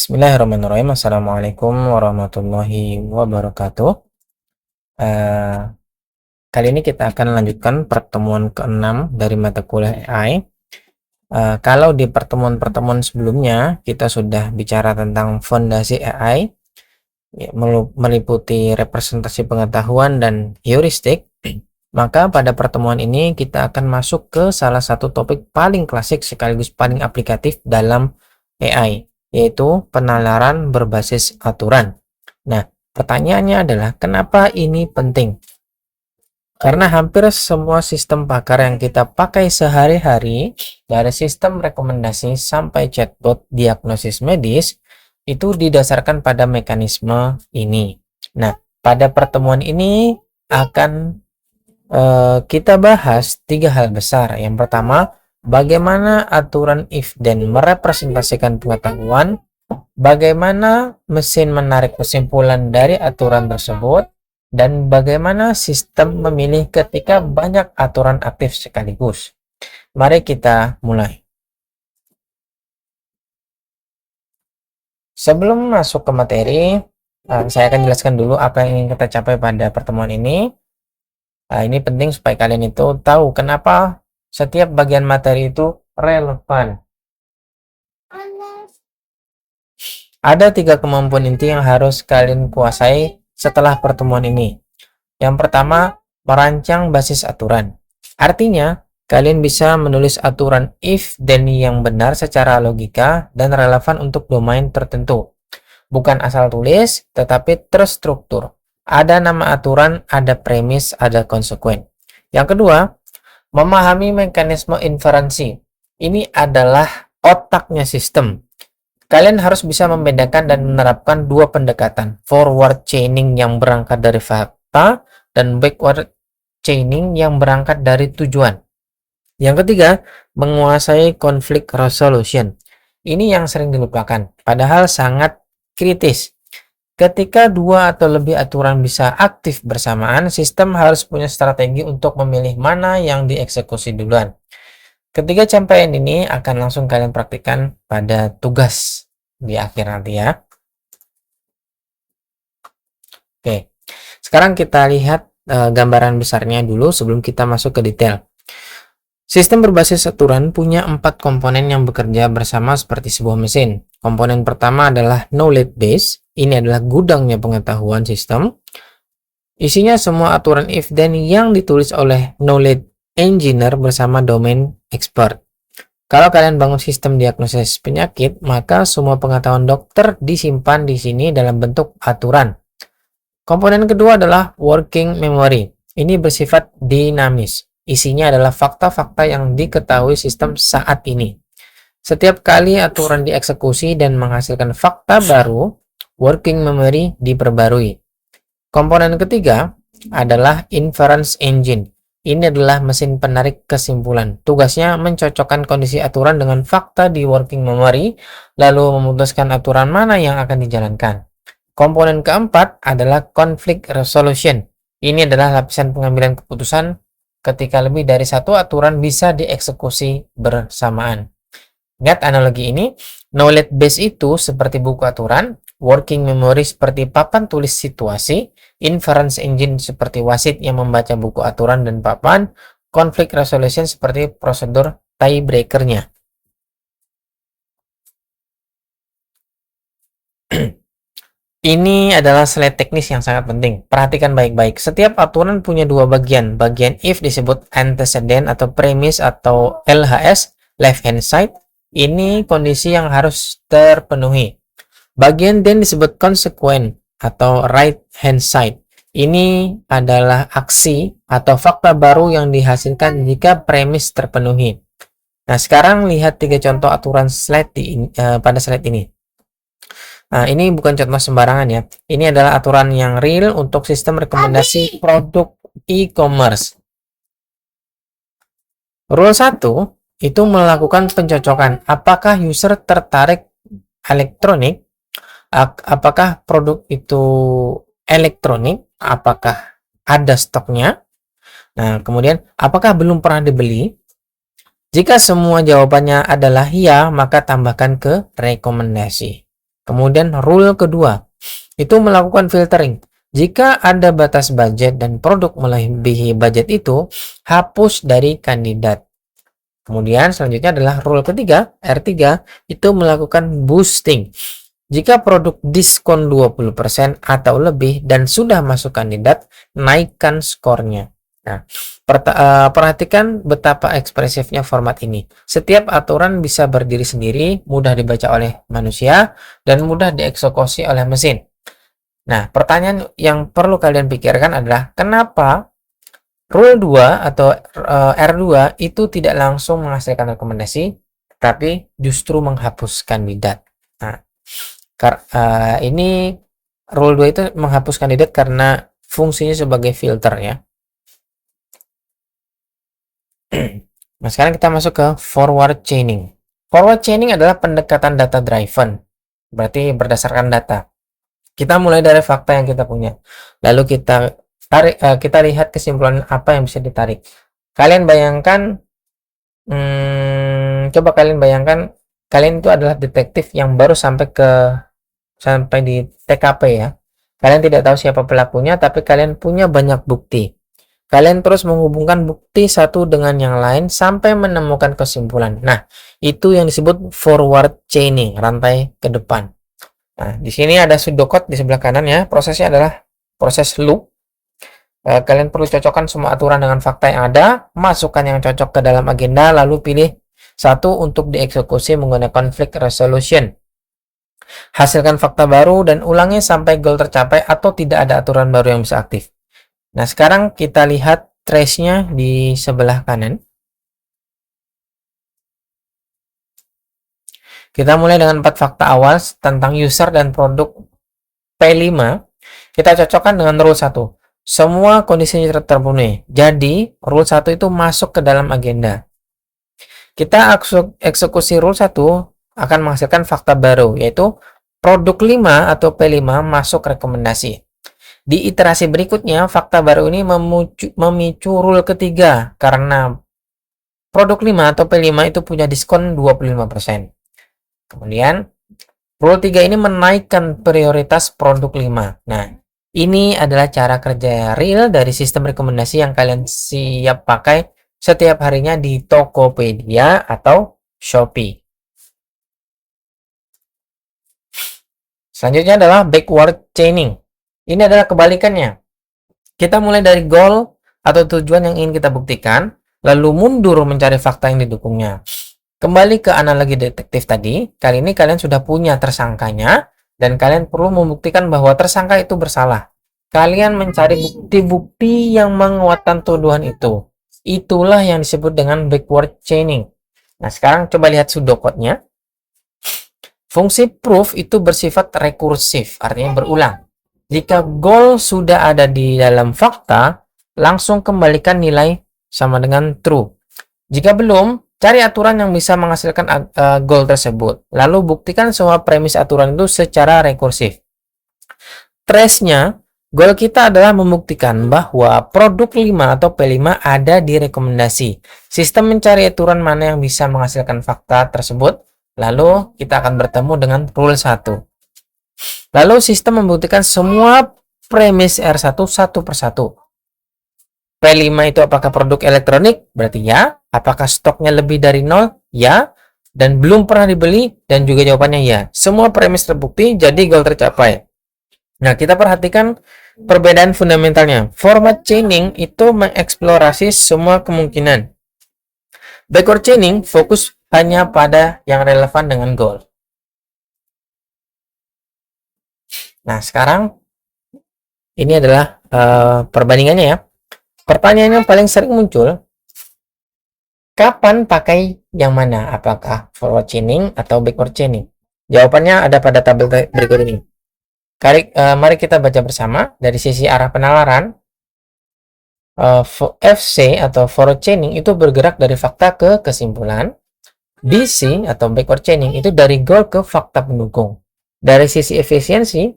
Bismillahirrahmanirrahim. Assalamualaikum warahmatullahi wabarakatuh. Eh, Kali ini kita akan lanjutkan pertemuan ke-6 dari mata kuliah AI. Kalau di pertemuan-pertemuan sebelumnya kita sudah bicara tentang fondasi AI, ya, meliputi representasi pengetahuan dan heuristik, maka pada pertemuan ini kita akan masuk ke salah satu topik paling klasik sekaligus paling aplikatif dalam AI, yaitu penalaran berbasis aturan. Nah, pertanyaannya adalah kenapa ini penting? Karena hampir semua sistem pakar yang kita pakai sehari-hari, dari sistem rekomendasi sampai chatbot diagnosis medis, itu didasarkan pada mekanisme ini. Nah, pada pertemuan ini akan kita bahas 3 hal besar. Yang pertama, bagaimana aturan if then merepresentasikan pengetahuan, bagaimana mesin menarik kesimpulan dari aturan tersebut, dan bagaimana sistem memilih ketika banyak aturan aktif sekaligus. Mari kita mulai. Sebelum masuk ke materi, saya akan jelaskan dulu apa yang ingin kita capai pada pertemuan ini. Ini penting supaya kalian itu tahu kenapa setiap bagian materi itu relevan. Ada 3 kemampuan inti yang harus kalian kuasai setelah pertemuan ini. Yang pertama, merancang basis aturan. Artinya, kalian bisa menulis aturan if then yang benar secara logika dan relevan untuk domain tertentu. Bukan asal tulis, tetapi terstruktur. Ada nama aturan, ada premis, ada konsekuen. Yang kedua, memahami mekanisme inferensi. Ini adalah otaknya sistem. Kalian harus bisa membedakan dan menerapkan 2 pendekatan. Forward chaining yang berangkat dari fakta dan backward chaining yang berangkat dari tujuan. Yang ketiga, menguasai conflict resolution. Ini yang sering dilupakan, padahal sangat kritis. Ketika 2 atau lebih aturan bisa aktif bersamaan, sistem harus punya strategi untuk memilih mana yang dieksekusi duluan. Ketiga capaian ini akan langsung kalian praktikkan pada tugas di akhir nanti ya. Oke, sekarang kita lihat gambaran besarnya dulu sebelum kita masuk ke detail. Sistem berbasis aturan punya 4 komponen yang bekerja bersama seperti sebuah mesin. Komponen pertama adalah knowledge base. Ini adalah gudangnya pengetahuan sistem. Isinya semua aturan if then yang ditulis oleh knowledge engineer bersama domain expert. Kalau kalian bangun sistem diagnosis penyakit, maka semua pengetahuan dokter disimpan di sini dalam bentuk aturan. Komponen kedua adalah working memory. Ini bersifat dinamis. Isinya adalah fakta-fakta yang diketahui sistem saat ini. Setiap kali aturan dieksekusi dan menghasilkan fakta baru, working memory diperbarui. Komponen ketiga adalah inference engine. Ini adalah mesin penarik kesimpulan. Tugasnya mencocokkan kondisi aturan dengan fakta di working memory, lalu memutuskan aturan mana yang akan dijalankan. Komponen keempat adalah conflict resolution. Ini adalah lapisan pengambilan keputusan ketika lebih dari 1 aturan bisa dieksekusi bersamaan. Ingat analogi ini, knowledge base itu seperti buku aturan, working memory seperti papan tulis situasi, inference engine seperti wasit yang membaca buku aturan dan papan, conflict resolution seperti prosedur tiebreaker-nya. Ini adalah slide teknis yang sangat penting. Perhatikan baik-baik. Setiap aturan punya 2 bagian. Bagian if disebut antecedent atau premise atau LHS, left hand side. Ini kondisi yang harus terpenuhi. Bagian then disebut consequent atau right hand side. Ini adalah aksi atau fakta baru yang dihasilkan jika premis terpenuhi. Nah, sekarang lihat 3 contoh aturan pada slide ini. Nah, ini bukan contoh sembarangan ya. Ini adalah aturan yang real untuk sistem rekomendasi produk e-commerce. Rule 1 itu melakukan pencocokan. Apakah user tertarik elektronik? Apakah produk itu elektronik? Apakah ada stoknya? Nah, kemudian apakah belum pernah dibeli? Jika semua jawabannya adalah ya, maka tambahkan ke rekomendasi. Kemudian rule kedua, itu melakukan filtering. Jika ada batas budget dan produk melebihi budget itu, hapus dari kandidat. Kemudian selanjutnya adalah rule ketiga, R3, itu melakukan boosting. Jika produk diskon 20% atau lebih dan sudah masuk kandidat, naikkan skornya. Nah, perhatikan betapa ekspresifnya format ini. Setiap aturan bisa berdiri sendiri, mudah dibaca oleh manusia, dan mudah dieksekusi oleh mesin. Nah, pertanyaan yang perlu kalian pikirkan adalah kenapa Rule 2 atau R2 itu tidak langsung menghasilkan rekomendasi, tapi justru menghapus kandidat. Nah, ini Rule 2 itu menghapus kandidat karena fungsinya sebagai filter ya. Nah, sekarang kita masuk ke forward chaining. Forward chaining adalah pendekatan data driven, berarti berdasarkan data. Kita mulai dari fakta yang kita punya, lalu kita lihat kesimpulan apa yang bisa ditarik. Kalian bayangkan, coba kalian bayangkan, kalian itu adalah detektif yang baru sampai di TKP ya. Kalian tidak tahu siapa pelakunya, tapi kalian punya banyak bukti. Kalian terus menghubungkan bukti satu dengan yang lain sampai menemukan kesimpulan. Nah, itu yang disebut forward chaining, rantai ke depan. Nah, di sini ada pseudocode di sebelah kanan ya. Prosesnya adalah proses loop. Kalian perlu cocokkan semua aturan dengan fakta yang ada, masukkan yang cocok ke dalam agenda, lalu pilih satu untuk dieksekusi menggunakan conflict resolution. Hasilkan fakta baru dan ulangi sampai goal tercapai atau tidak ada aturan baru yang bisa aktif. Nah, sekarang kita lihat trace-nya di sebelah kanan. Kita mulai dengan 4 fakta awal tentang user dan produk P5. Kita cocokkan dengan rule 1. Semua kondisinya terpenuhi. Jadi, rule 1 itu masuk ke dalam agenda. Kita eksekusi rule 1 akan menghasilkan fakta baru, yaitu produk 5 atau P5 masuk rekomendasi. Di iterasi berikutnya, fakta baru ini memicu rule ketiga karena produk 5 atau P5 itu punya diskon 25%. Kemudian, rule 3 ini menaikkan prioritas produk 5. Nah, ini adalah cara kerja real dari sistem rekomendasi yang kalian siap pakai setiap harinya di Tokopedia atau Shopee. Selanjutnya adalah backward chaining. Ini adalah kebalikannya. Kita mulai dari goal atau tujuan yang ingin kita buktikan, lalu mundur mencari fakta yang didukungnya. Kembali ke analogi detektif tadi, kali ini kalian sudah punya tersangkanya, dan kalian perlu membuktikan bahwa tersangka itu bersalah. Kalian mencari bukti-bukti yang menguatkan tuduhan itu. Itulah yang disebut dengan backward chaining. Nah, sekarang coba lihat pseudocode-nya. Fungsi proof itu bersifat rekursif, artinya berulang. Jika goal sudah ada di dalam fakta, langsung kembalikan nilai sama dengan true. Jika belum, cari aturan yang bisa menghasilkan goal tersebut. Lalu buktikan semua premis aturan itu secara rekursif. Trace-nya, goal kita adalah membuktikan bahwa produk 5 atau P5 ada di rekomendasi. Sistem mencari aturan mana yang bisa menghasilkan fakta tersebut. Lalu kita akan bertemu dengan rule 1. Lalu sistem membuktikan semua premis R1 satu persatu. P5 itu apakah produk elektronik? Berarti ya. Apakah stoknya lebih dari 0? Ya. Dan belum pernah dibeli? Dan juga jawabannya ya. Semua premis terbukti, jadi goal tercapai. Nah, kita perhatikan perbedaan fundamentalnya. Forward chaining itu mengeksplorasi semua kemungkinan. Backward chaining fokus hanya pada yang relevan dengan goal. Nah, sekarang ini adalah perbandingannya ya. Pertanyaan yang paling sering muncul, kapan pakai yang mana? Apakah forward chaining atau backward chaining? Jawabannya ada pada tabel berikut ini. Mari kita baca bersama. Dari sisi arah penalaran, FC atau forward chaining itu bergerak dari fakta ke kesimpulan. BC atau backward chaining itu dari goal ke fakta pendukung. Dari sisi efisiensi,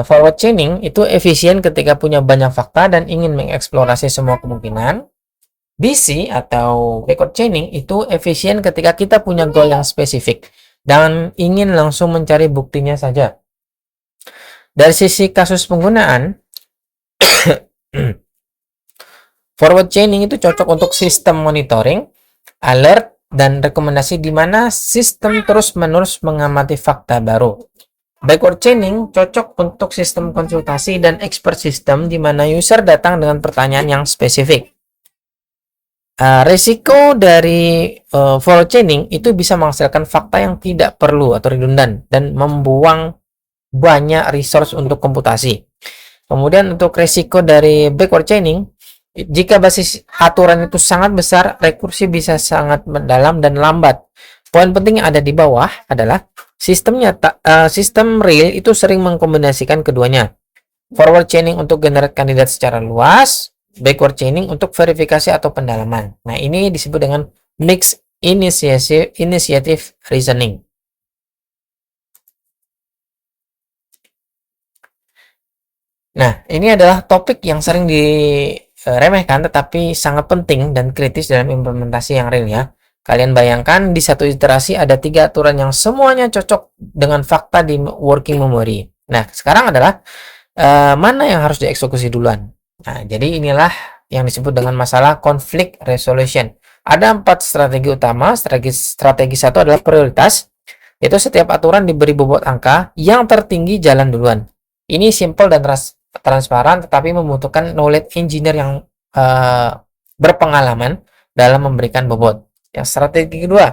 forward chaining itu efisien ketika punya banyak fakta dan ingin mengeksplorasi semua kemungkinan. BC atau backward chaining itu efisien ketika kita punya goal yang spesifik dan ingin langsung mencari buktinya saja. Dari sisi kasus penggunaan, forward chaining itu cocok untuk sistem monitoring, alert, dan rekomendasi di mana sistem terus-menerus mengamati fakta baru. Backward chaining cocok untuk sistem konsultasi dan expert system di mana user datang dengan pertanyaan yang spesifik. Risiko dari forward chaining itu bisa menghasilkan fakta yang tidak perlu atau redundan dan membuang banyak resource untuk komputasi. Kemudian untuk risiko dari backward chaining, jika basis aturan itu sangat besar, rekursi bisa sangat mendalam dan lambat. Poin penting yang ada di bawah adalah sistem real itu sering mengkombinasikan keduanya. Forward chaining untuk generate kandidat secara luas, backward chaining untuk verifikasi atau pendalaman. Nah, ini disebut dengan mixed initiative reasoning. Nah, ini adalah topik yang sering diremehkan tetapi sangat penting dan kritis dalam implementasi yang real ya. Kalian bayangkan di satu iterasi ada 3 aturan yang semuanya cocok dengan fakta di working memory. Nah, sekarang adalah mana yang harus dieksekusi duluan. Nah, jadi inilah yang disebut dengan masalah conflict resolution. Ada 4 strategi utama. Strategi 1 adalah prioritas, yaitu setiap aturan diberi bobot angka, yang tertinggi jalan duluan. Ini simple dan transparan, tetapi membutuhkan knowledge engineer yang berpengalaman dalam memberikan bobot. Yang strategi kedua,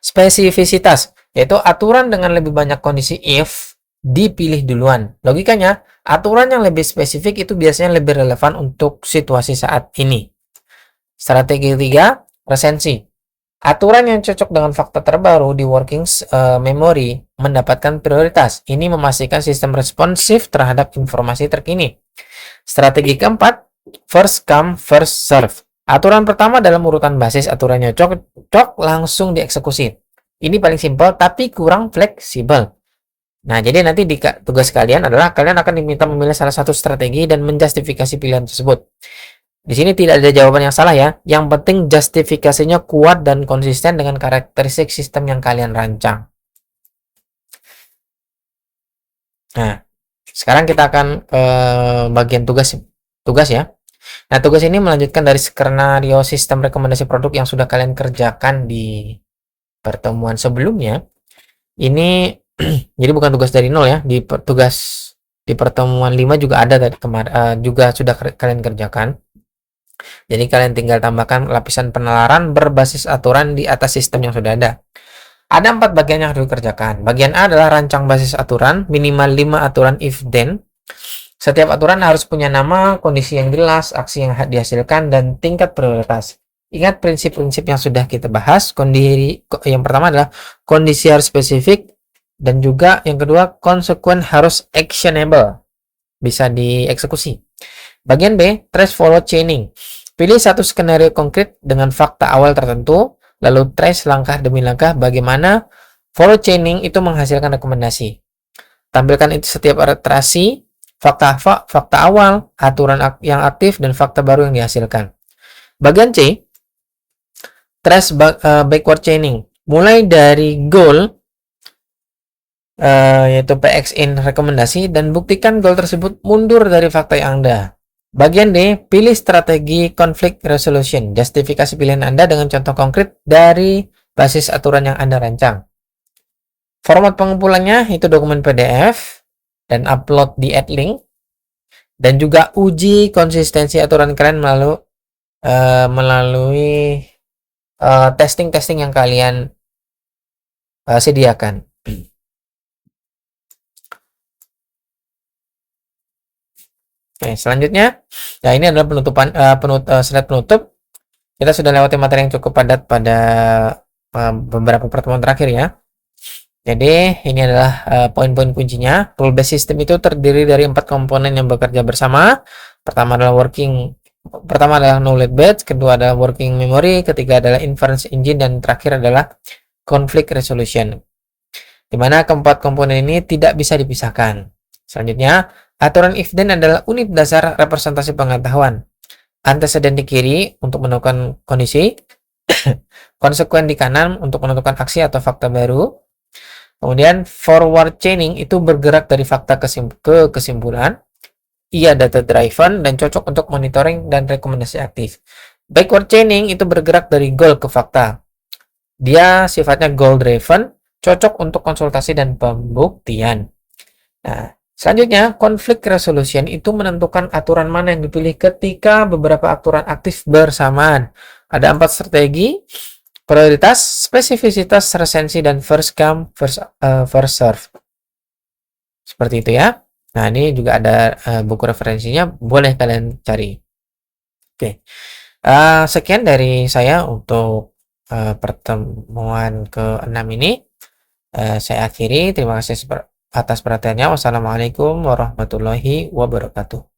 spesifisitas, yaitu aturan dengan lebih banyak kondisi if dipilih duluan. Logikanya, aturan yang lebih spesifik itu biasanya lebih relevan untuk situasi saat ini. Strategi ketiga, resensi. Aturan yang cocok dengan fakta terbaru di working memory mendapatkan prioritas. Ini memastikan sistem responsif terhadap informasi terkini. Strategi keempat, first come, first serve. Aturan pertama dalam urutan basis aturannya cocok langsung dieksekusi. Ini paling simpel tapi kurang fleksibel. Nah, jadi nanti di tugas kalian adalah kalian akan diminta memilih salah satu strategi dan menjustifikasi pilihan tersebut. Di sini tidak ada jawaban yang salah ya. Yang penting justifikasinya kuat dan konsisten dengan karakteristik sistem yang kalian rancang. Nah, sekarang kita akan ke bagian tugas ya. Nah, tugas ini melanjutkan dari skenario sistem rekomendasi produk yang sudah kalian kerjakan di pertemuan sebelumnya. Ini jadi bukan tugas dari nol ya. Di pertemuan 5 juga ada tadi kemarin, juga sudah kalian kerjakan. Jadi kalian tinggal tambahkan lapisan penalaran berbasis aturan di atas sistem yang sudah ada. Ada 4 bagian yang harus dikerjakan. Bagian A adalah rancang basis aturan, minimal 5 aturan if then. Setiap aturan harus punya nama, kondisi yang jelas, aksi yang dihasilkan, dan tingkat prioritas. Ingat prinsip-prinsip yang sudah kita bahas. Yang pertama adalah kondisi harus spesifik, dan juga yang kedua konsekuen harus actionable, bisa dieksekusi. Bagian B, trace follow chaining. Pilih satu skenario konkret dengan fakta awal tertentu, lalu trace langkah demi langkah bagaimana follow chaining itu menghasilkan rekomendasi. Tampilkan itu setiap iterasi, fakta awal, aturan yang aktif, dan fakta baru yang dihasilkan. Bagian C, trace backward chaining. Mulai dari goal, yaitu PX in rekomendasi, dan buktikan goal tersebut mundur dari fakta yang ada. Bagian D, pilih strategi conflict resolution. Justifikasi pilihan Anda dengan contoh konkret dari basis aturan yang Anda rancang. Format pengumpulannya itu dokumen PDF dan upload di AdLink. Dan juga uji konsistensi aturan kalian melalui testing-testing yang kalian sediakan. Oke, selanjutnya, ya ini adalah penutupan slide penutup. Kita sudah lewati materi yang cukup padat pada beberapa pertemuan terakhir ya. Jadi ini adalah poin-poin kuncinya. Rule based system itu terdiri dari 4 komponen yang bekerja bersama. Pertama adalah knowledge base, kedua adalah working memory, ketiga adalah inference engine, dan terakhir adalah conflict resolution. Di mana keempat komponen ini tidak bisa dipisahkan. Selanjutnya, aturan if then adalah unit dasar representasi pengetahuan. Anteseden di kiri untuk menemukan kondisi, Konsekuen di kanan untuk menentukan aksi atau fakta baru. Kemudian forward chaining itu bergerak dari fakta ke kesimpulan. Ia data driven dan cocok untuk monitoring dan rekomendasi aktif. Backward chaining itu bergerak dari goal ke fakta. Dia sifatnya goal driven, cocok untuk konsultasi dan pembuktian. Nah, selanjutnya, konflik resolution itu menentukan aturan mana yang dipilih ketika beberapa aturan aktif bersamaan. Ada 4 strategi: prioritas, spesifisitas, resensi, dan first come, first serve. Seperti itu ya. Nah, ini juga ada buku referensinya, boleh kalian cari. Oke, sekian dari saya untuk pertemuan ke-6 ini. Saya akhiri. Terima kasih atas perhatiannya. Wassalamualaikum warahmatullahi wabarakatuh.